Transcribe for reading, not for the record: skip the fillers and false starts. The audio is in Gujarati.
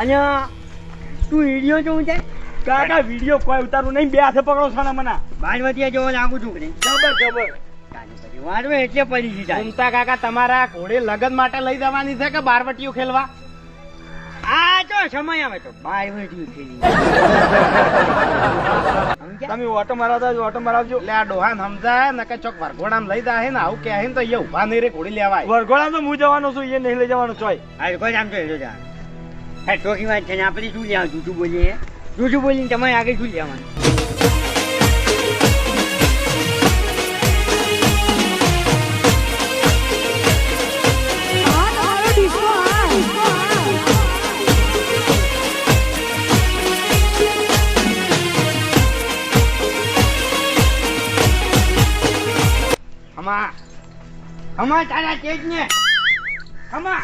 અને તું વિડીયો જોઉં છે કાકા વિડીયો કોઈ ઉતારું નહીં, બે હાથે પકડો છો ને મને. બારવટિયા જોવા લાગુ છું કે નહીં? જબર વાળવે એટલે પડી ગઈ તારી. ઘૂમતા કાકા તમારા ઘોડે લગન માટે લઈ જવાની છે કે બારવટીયું ખેલવા? આ જો સમય આવે તો બારવટિયું ખેલી. તમે ઓટો મારતા ઓટો મારાવજો. એટલે આ ડોહાન સમજાય ને કે ચોક વરઘોડામ લઈ જાય ને આવું કહે ને તો એ ઉભા નહીં રે ઘોડી લેવાય. વરઘોડા તો હું જવાનો છું, એ નહીં લઈ જવાનો ચોય. હા કોઈ આમ તો હેલો જા હે ટોકી વાત છે ને આપણે શું લેવા જૂઠું બોલીએ? જૂઠું બોલીને તમારે આગળ શું લેવાનું? હમા અમાર તારા તેજ ને અમાર